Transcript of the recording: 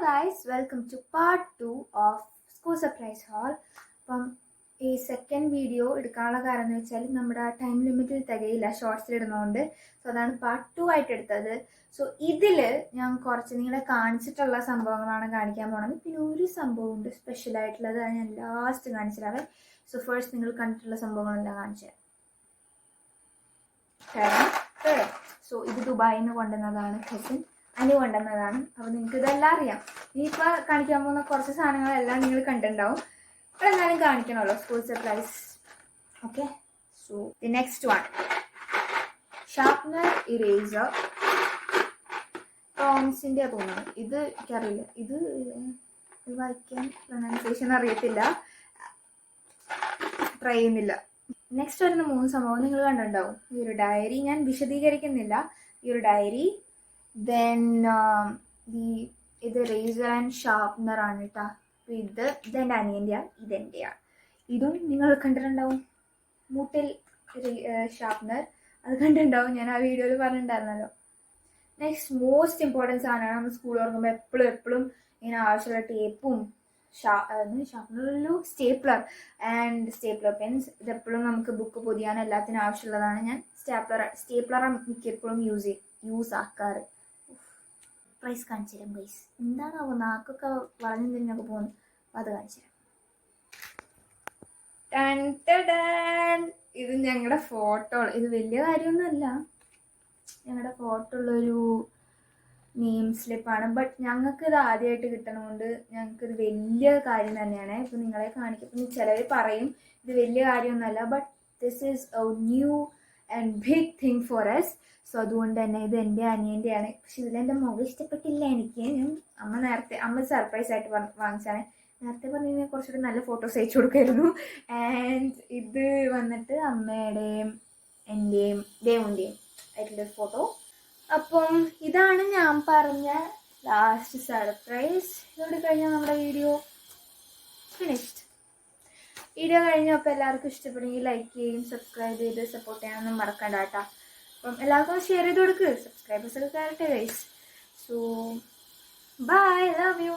guys, welcome to part 2 of School Surprise Haul. അപ്പം ഈ second video എടുക്കാനുള്ള കാരണം എന്ന് വെച്ചാൽ നമ്മുടെ ടൈം ലിമിറ്റിൽ തികയില്ല ഷോർട്സിൽ ഇടുന്നതുകൊണ്ട്. സോ അതാണ് പാർട്ട് 2 ആയിട്ട് എടുത്തത്. സോ ഇതിൽ ഞാൻ കുറച്ച് നിങ്ങളെ കാണിച്ചിട്ടുള്ള സംഭവങ്ങളാണ് കാണിക്കാൻ പോകുന്നത്. പിന്നെ ഒരു സംഭവം ഉണ്ട് സ്പെഷ്യൽ ആയിട്ടുള്ളത്, അത് ഞാൻ ലാസ്റ്റ് കാണിച്ചിട്ടാവേ. സോ ഫസ്റ്റ് നിങ്ങൾ കണ്ടിട്ടുള്ള സംഭവങ്ങളെല്ലാം കാണിച്ചു തരാം. സോ ഇത് ദുബായിൽ നിന്ന് കൊണ്ടുവന്നതാണ്, കസിൻ അനി കൊണ്ടുവന്നതാണ്. അപ്പോൾ നിങ്ങൾക്ക് ഇതെല്ലാം അറിയാം. ഇനിയിപ്പോൾ കാണിക്കാൻ പോകുന്ന കുറച്ച് സാധനങ്ങളെല്ലാം നിങ്ങൾ കണ്ടിട്ടുണ്ടാവും. അപ്പോൾ എന്നാലും കാണിക്കണമല്ലോ, school surprise. Okay, so the next one, sharpener eraser. ടോംസിൻ്റെ തോന്നുന്നു. ഇത് എനിക്കറിയില്ല, ഇത് വായിക്കാൻ പ്രൊനൗൺസിയേഷൻ അറിയത്തില്ല, ട്രൈ ചെയ്യുന്നില്ല. നെക്സ്റ്റ് വരുന്ന 3 സംഭവം നിങ്ങൾ കണ്ടിട്ടുണ്ടാവും. ഈ ഒരു ഡയറി ഞാൻ വിശദീകരിക്കുന്നില്ല. ഈ ഒരു ഡയറി, ദെൻ ഇത് റേസർ ആൻഡ് ഷാർപ്നർ ആണ് കേട്ടോ. അപ്പോൾ ഇതെൻ്റെ അനിയൻ്റെയാണ്, ഇതെൻ്റെയാണ്. ഇതും നിങ്ങൾ കണ്ടിട്ടുണ്ടാവും. മൂട്ടിൽ ഷാർപ്നർ, അത് കണ്ടിട്ടുണ്ടാവും, ഞാൻ ആ വീഡിയോയിൽ പറഞ്ഞിട്ടുണ്ടായിരുന്നല്ലോ. നെക്സ്റ്റ് മോസ്റ്റ് ഇമ്പോർട്ടൻറ്റ് സാധനമാണ് നമ്മൾ സ്കൂൾ തുറക്കുമ്പോൾ എപ്പോഴും ഇങ്ങനെ ആവശ്യമുള്ള ടേപ്പും ഷാർപ്നറിലു സ്റ്റേപ്ലർ ആൻഡ് സ്റ്റേപ്ലർ പെൻസ്. ഇതെപ്പോഴും നമുക്ക് ബുക്ക് പൊതിയാൻ എല്ലാത്തിനും ആവശ്യമുള്ളതാണ്. ഞാൻ സ്റ്റേപ്ലറാണ് മിക്കപ്പോഴും യൂസ് ആക്കാറ്. പ്രൈസ് കാണിച്ചു തരാം ഗൈസ്. എന്താണാവോ നാക്കൊക്കെ വളഞ്ഞു തിരിഞ്ഞൊക്കെ പോകുന്നു, അപ്പോൾ അത് കാണിച്ചു തരാം. ഇത് ഞങ്ങളുടെ ഫോട്ടോ, ഇത് വലിയ കാര്യമൊന്നുമല്ല, ഞങ്ങളുടെ ഫോട്ടോ ഉള്ളൊരു നെയിം സ്ലിപ്പാണ്. ബട്ട് ഞങ്ങൾക്ക് ഇത് ആദ്യമായിട്ട് കിട്ടണതുകൊണ്ട് ഞങ്ങൾക്കിത് വലിയ കാര്യം തന്നെയാണ്. ഇപ്പം നിങ്ങളെ കാണിക്കും, ചിലവർ പറയും ഇത് വലിയ കാര്യമൊന്നുമല്ല, but this is a new and big thing for us. So അതുകൊണ്ട് തന്നെ ഇത് എൻ്റെ അനിയൻ്റെയാണ്. പക്ഷെ ഇതിലെൻ്റെ മുഖം ഇഷ്ടപ്പെട്ടില്ല എനിക്ക്. അമ്മ സർപ്രൈസ് ആയിട്ട് വാങ്ങിച്ചാണ്. നേരത്തെ പറഞ്ഞു കഴിഞ്ഞാൽ കുറച്ചുകൂടി നല്ല ഫോട്ടോസ് അയച്ചു കൊടുക്കായിരുന്നു. ആൻഡ് ഇത് വന്നിട്ട് അമ്മയുടെയും എൻ്റെയും ദേവുൻ്റെയും ആയിട്ടുള്ളൊരു ഫോട്ടോ. അപ്പം ഇതാണ് ഞാൻ പറഞ്ഞ ലാസ്റ്റ് സർപ്രൈസ്. ഇതോടെ കഴിഞ്ഞാൽ നമ്മുടെ വീഡിയോ ഫിനിഷ്ഡ്. വീഡിയോ കഴിഞ്ഞപ്പോൾ എല്ലാവർക്കും ഇഷ്ടപ്പെടുമെങ്കിൽ ലൈക്ക് ചെയ്യും, സബ്സ്ക്രൈബ് ചെയ്ത് സപ്പോർട്ട് ചെയ്യാനൊന്നും മറക്കണ്ട കേട്ടോ. അപ്പം എല്ലാവർക്കും ഷെയർ ചെയ്ത് കൊടുക്കുക, സബ്സ്ക്രൈബേഴ്സൊക്കെ കയറട്ടെ guys. So bye, love U.